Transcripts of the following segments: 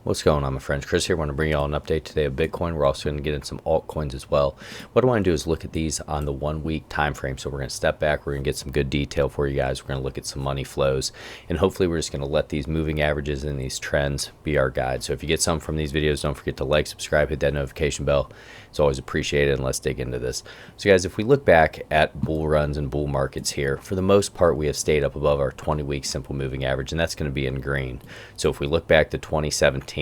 What's going on, my friends? Chris here. I want to bring you all an update today of Bitcoin. We're also going to get in some altcoins as well. What I want to do is look at these on the 1 week time frame. So we're going to step back. We're going to get some good detail for you guys. We're going to look at some money flows, and hopefully we're just going to let these moving averages and these trends be our guide. So if you get some from these videos, don't forget to like, subscribe, hit that notification bell. It's always appreciated, and let's dig into this. So guys, if we look back at bull runs and bull markets here, for the most part we have stayed up above our 20-week simple moving average, and that's going to be in green. So if we look back to 2017,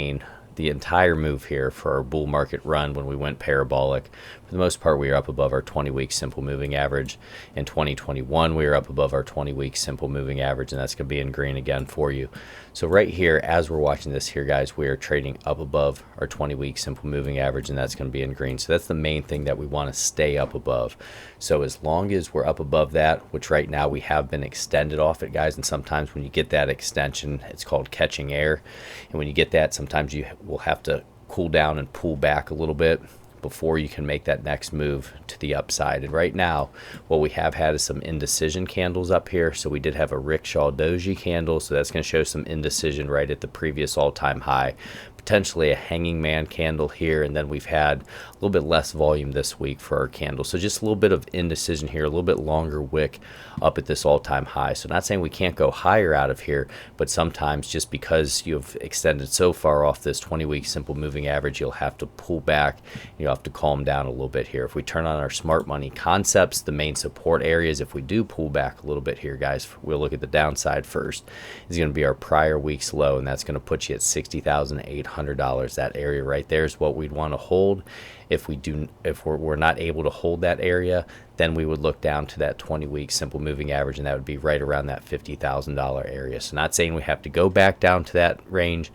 the entire move here for our bull market run when we went parabolic, for the most part we are up above our 20-week simple moving average. In 2021 we are up above our 20-week simple moving average, and that's going to be in green again for you. So right here, as we're watching this here, guys, we are trading up above our 20-week simple moving average, and that's going to be in green. So that's the main thing that we want to stay up above. So as long as we're up above that, which right now we have been extended off it, guys, and sometimes when you get that extension, it's called catching air, and when you get that, sometimes you will have to cool down and pull back a little bit before you can make that next move to the upside. And right now what we have had is some indecision candles up here. So we did have a rickshaw doji candle, so that's going to show some indecision right at the previous all-time high, potentially a hanging man candle here, and then we've had a little bit less volume this week for our candle. So just a little bit of indecision here, a little bit longer wick up at this all-time high. So not saying we can't go higher out of here, but sometimes just because you've extended so far off this 20-week simple moving average, you'll have to pull back. You'll have to calm down a little bit here. If we turn on our smart money concepts, the main support areas, if we do pull back a little bit here, guys, we'll look at the downside first. Is going to be our prior week's low, and that's going to put you at $60,800. That area right there is what we'd want to hold. If we're not able to hold that area, then we would look down to that 20-week simple moving average, and that would be right around that $50,000 area. So not saying we have to go back down to that range.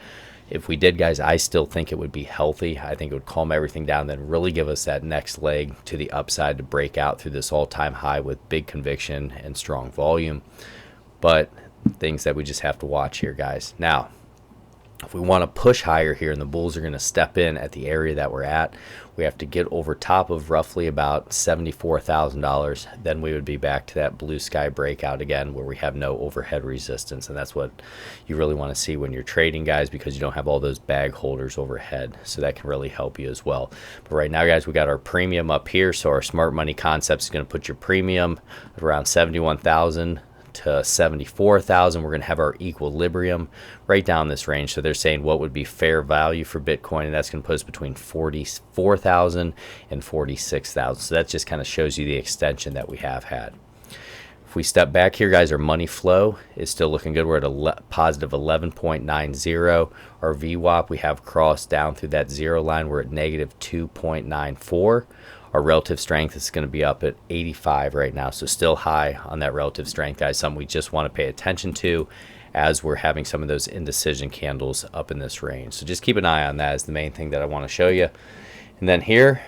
If we did, guys, I still think it would be healthy. I think it would calm everything down, then really give us that next leg to the upside to break out through this all-time high with big conviction and strong volume. But things that we just have to watch here, guys. Now, if we want to push higher here and the bulls are going to step in at the area that we're at, we have to get over top of roughly about $74,000. Then we would be back to that blue sky breakout again where we have no overhead resistance. And that's what you really want to see when you're trading, guys, because you don't have all those bag holders overhead. So that can really help you as well. But right now, guys, we got our premium up here. So our smart money concept is going to put your premium at around 71,000 to 74,000. We're going to have our equilibrium right down this range. So they're saying what would be fair value for Bitcoin, and that's going to put us between 44,000 and 46,000. So that just kind of shows you the extension that we have had. If we step back here, guys, our money flow is still looking good. We're at a positive 11.90. Our VWAP, we have crossed down through that zero line. We're at negative 2.94. Our relative strength is going to be up at 85 right now, so still high on that relative strength, guys. Something we just want to pay attention to as we're having some of those indecision candles up in this range. So just keep an eye on that is the main thing that I want to show you. And then here,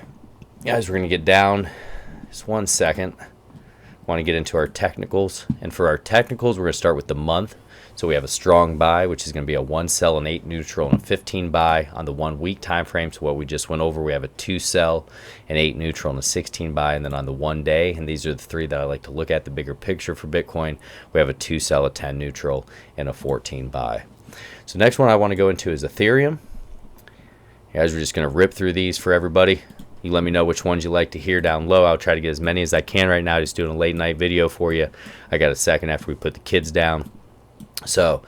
guys, we're going to get down just 1 second. Want to get into our technicals, and for our technicals we're going to start with the month. So we have a strong buy, which is going to be a 1 sell, an 8 neutral, and a 15 buy on the 1 week time frame. So what we just went over, we have a 2 sell, an 8 neutral, and a 16 buy. And then on the 1 day, and these are the three that I like to look at, the bigger picture for Bitcoin, we have a 2 sell, a 10 neutral, and a 14 buy. So next one I want to go into is Ethereum. Guys, we're just going to rip through these for everybody. You let me know which ones you like to hear down low. I'll try to get as many as I can right now. Just doing a late night video for you. I got a second after we put the kids down. So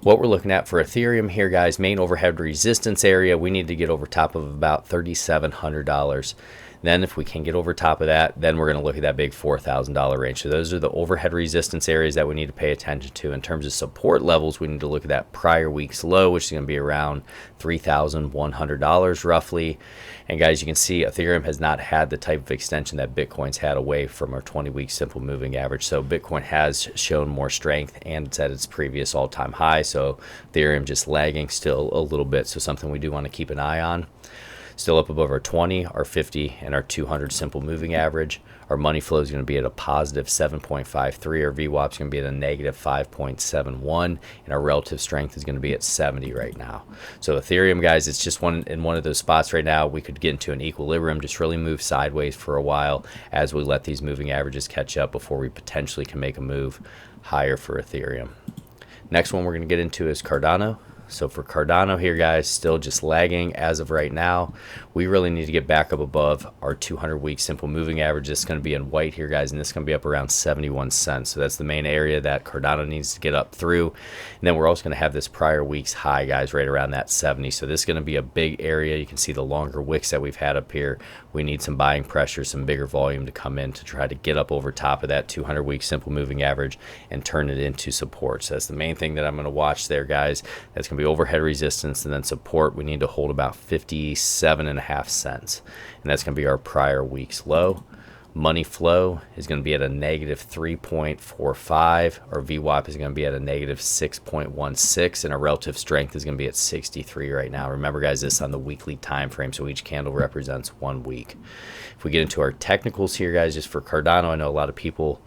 what we're looking at for Ethereum here, guys, main overhead resistance area, we need to get over top of about $3,700. Then if we can get over top of that, then we're going to look at that big $4,000 range. So those are the overhead resistance areas that we need to pay attention to. In terms of support levels, we need to look at that prior week's low, which is going to be around $3,100 roughly. And guys, you can see Ethereum has not had the type of extension that Bitcoin's had away from our 20-week simple moving average. So Bitcoin has shown more strength, and it's at its previous all-time high. So Ethereum just lagging still a little bit. So something we do want to keep an eye on. Still up above our 20, our 50, and our 200 simple moving average. Our money flow is going to be at a positive 7.53. Our VWAP is going to be at a negative 5.71, and our relative strength is going to be at 70 right now. So Ethereum, guys, it's just in one of those spots right now. We could get into an equilibrium, just really move sideways for a while as we let these moving averages catch up before we potentially can make a move higher for Ethereum. Next one we're going to get into is Cardano. So for Cardano here, guys, still just lagging as of right now. We really need to get back up above our 200-week simple moving average. This is going to be in white here, guys, and this is going to be up around 71 cents. So that's the main area that Cardano needs to get up through. And then we're also going to have this prior week's high, guys, right around that 70. So this is going to be a big area. You can see the longer wicks that we've had up here. We need some buying pressure, some bigger volume to come in to try to get up over top of that 200-week simple moving average and turn it into support. So that's the main thing that I'm going to watch there, guys. That's going to be overhead resistance, and then support we need to hold about 57.5 cents, and that's going to be our prior week's low. Money flow is going to be at a negative 3.45. Our VWAP is going to be at a negative 6.16, and our relative strength is going to be at 63 right now. Remember, guys, this is on the weekly time frame, so each candle represents 1 week. If we get into our technicals here, guys, just for Cardano, I know a lot of people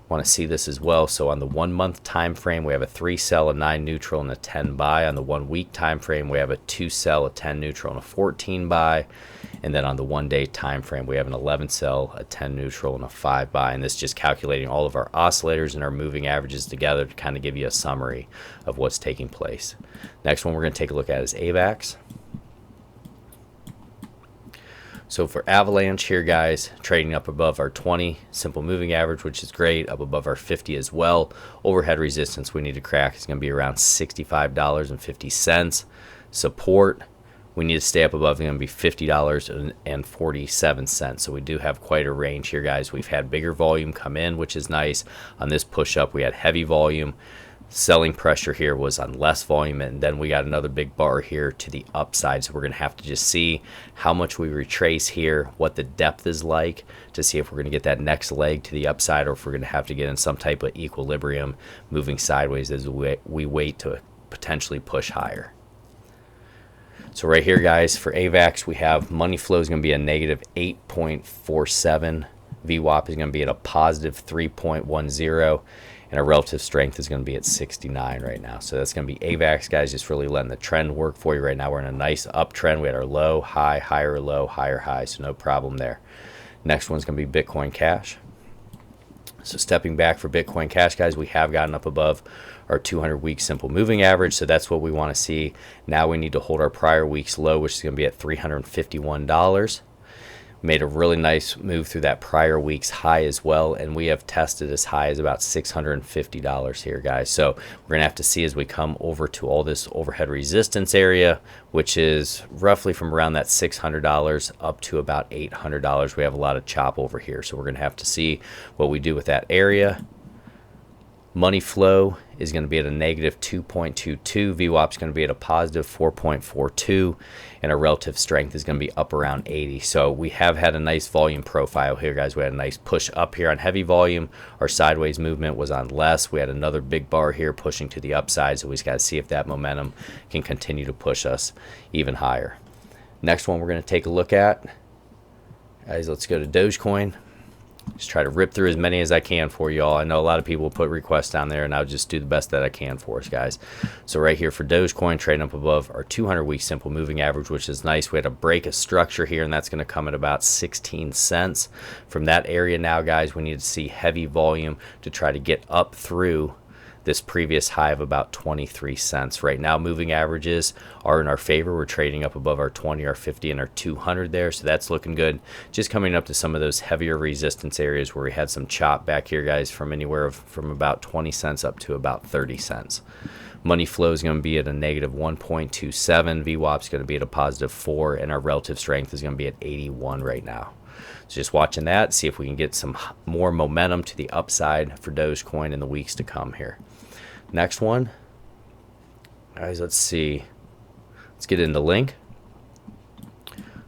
want to see this as well. So on the 1 month time frame, we have a 3 sell, a 9 neutral, and a 10 buy. On the 1 week time frame, we have a 2 sell, a 10 neutral, and a 14 buy. And then on the 1 day time frame, we have an 11 sell, a 10 neutral, and a 5 buy. And this is just calculating all of our oscillators and our moving averages together to kind of give you a summary of what's taking place. Next one we're going to take a look at is Avax. So for Avalanche here, guys, trading up above our 20 simple moving average, which is great, up above our 50 as well. Overhead resistance we need to crack is going to be around $65.50. Support we need to stay up above, going to be $50.47. So we do have quite a range here, guys. We've had bigger volume come in, which is nice. On this push up, we had heavy volume. Selling pressure here was on less volume, and then we got another big bar here to the upside. So we're going to have to just see how much we retrace here, what the depth is like, to see if we're going to get that next leg to the upside, or if we're going to have to get in some type of equilibrium moving sideways as we wait to potentially push higher. So right here, guys, for Avax, we have money flow is going to be a negative 8.47. VWAP is going to be at a positive 3.10. And our relative strength is going to be at 69 right now. So that's going to be Avax, guys, just really letting the trend work for you right now. We're in a nice uptrend. We had our low, high, higher, low, higher, high, so no problem there. Next one's going to be Bitcoin Cash. So stepping back for Bitcoin Cash, guys, we have gotten up above our 200-week simple moving average, so that's what we want to see. Now we need to hold our prior week's low, which is going to be at $351. Made a really nice move through that prior week's high as well, and we have tested as high as about $650 here, guys. So we're gonna have to see as we come over to all this overhead resistance area, which is roughly from around that $600 up to about $800. We have a lot of chop over here, so we're gonna have to see what we do with that area. Money flow is going to be at a negative 2.22. VWAP is going to be at a positive 4.42, and our relative strength is going to be up around 80. So we have had a nice volume profile here, guys. We had a nice push up here on heavy volume. Our sideways movement was on less. We had another big bar here pushing to the upside, so we just got to see if that momentum can continue to push us even higher. Next one we're going to take a look at, guys, let's go to Dogecoin. Just try to rip through as many as I can for y'all. I know a lot of people put requests down there, and I'll just do the best that I can for us, guys. So right here for Dogecoin, trading up above our 200-week simple moving average, which is nice. We had to break a structure here, and that's going to come at about 16 cents. From that area now, guys, we need to see heavy volume to try to get up through this previous high of about 23 cents. Right now, moving averages are in our favor. We're trading up above our 20, our 50, and our 200 there, so that's looking good. Just coming up to some of those heavier resistance areas where we had some chop back here, guys, from anywhere from about 20 cents up to about 30 cents. Money flow is going to be at a negative 1.27. VWAP is going to be at a positive 4, and our relative strength is going to be at 81 right now. So just watching that, see if we can get some more momentum to the upside for Dogecoin in the weeks to come here. Next one, guys, let's see. Let's get into Link.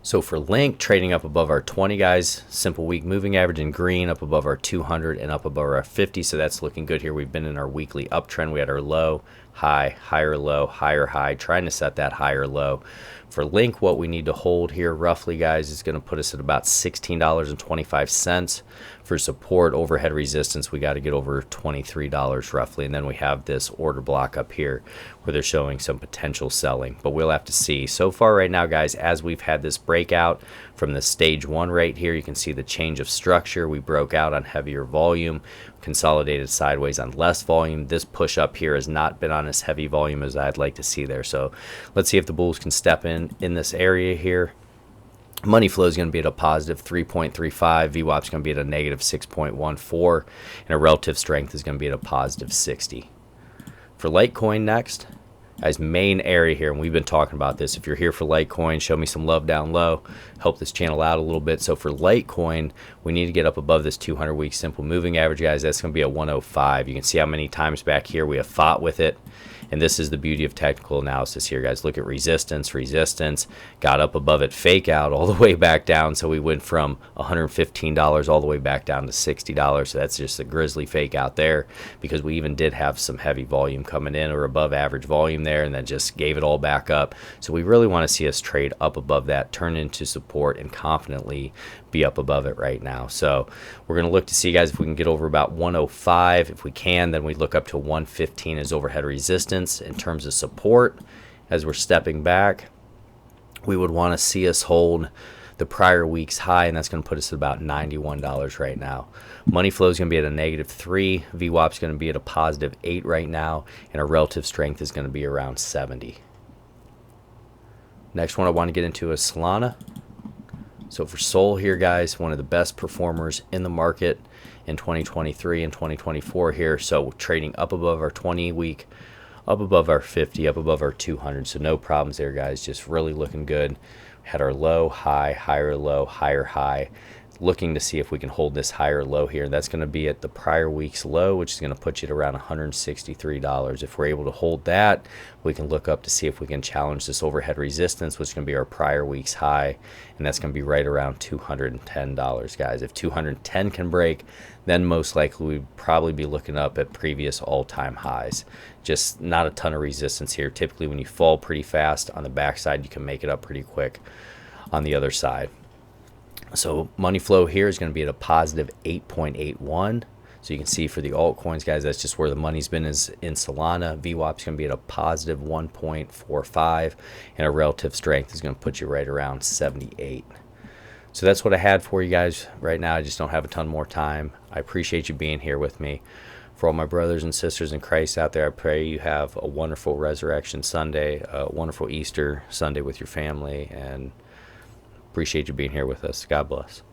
So for Link, trading up above our 20, guys, simple week moving average in green, up above our 200 and up above our 50. So that's looking good here. We've been in our weekly uptrend. We had our low, high, higher low, higher high, trying to set that higher low. For Link, what we need to hold here roughly, guys, is going to put us at about $16.25. For support, overhead resistance, we got to get over $23 roughly, and then we have this order block up here where they're showing some potential selling, but we'll have to see. So far right now, guys, as we've had this breakout from the stage 1 right here, you can see the change of structure. We broke out on heavier volume. consolidated sideways on less volume. This push up here has not been on as heavy volume as I'd like to see there. So let's see if the bulls can step in this area here. Money flow is going to be at a positive 3.35. VWAP is going to be at a negative 6.14. And a relative strength is going to be at a positive 60. For Litecoin next, guys, main area here, and we've been talking about this. If you're here for Litecoin, show me some love down low. Help this channel out a little bit. So for Litecoin, we need to get up above this 200-week simple moving average, guys. That's going to be at 105. You can see how many times back here we have fought with it. And this is the beauty of technical analysis here, guys. Look at resistance, got up above it, fake out all the way back down. So we went from $115 all the way back down to $60. So that's just a grisly fake out there, because we even did have some heavy volume coming in or above average volume there, and then just gave it all back up. So we really want to see us trade up above that, turn into support, and confidently be up above it right now. So we're going to look to see, guys, if we can get over about 105. If we can, then we look up to 115 as overhead resistance. In terms of support, as we're stepping back, we would want to see us hold the prior week's high, and that's going to put us at about $91 right now. Money flow is going to be at a negative 3. VWAP is going to be at a positive 8 right now, and our relative strength is going to be around 70. Next one I want to get into is Solana. So for Sol here, guys, one of the best performers in the market in 2023 and 2024 here. So trading up above our 20-week, up above our 50, up above our 200. So no problems there, guys. Just really looking good. Had our low, high, higher low, higher high. Looking to see if we can hold this higher low here. That's going to be at the prior week's low, which is going to put you at around $163. If we're able to hold that, we can look up to see if we can challenge this overhead resistance, which is going to be our prior week's high, and that's going to be right around $210, guys. If 210 can break, then most likely we'd probably be looking up at previous all-time highs. Just not a ton of resistance here. Typically when you fall pretty fast on the backside, you can make it up pretty quick on the other side. So money flow here is going to be at a positive 8.81. So you can see for the altcoins, guys, that's just where the money's been, is in Solana. VWAP is going to be at a positive 1.45, and a relative strength is going to put you right around 78. So that's what I had for you guys right now. I just don't have a ton more time. I appreciate you being here with me. For all my brothers and sisters in Christ out there, I pray you have a wonderful Resurrection Sunday, a wonderful Easter Sunday with your family, and appreciate you being here with us. God bless.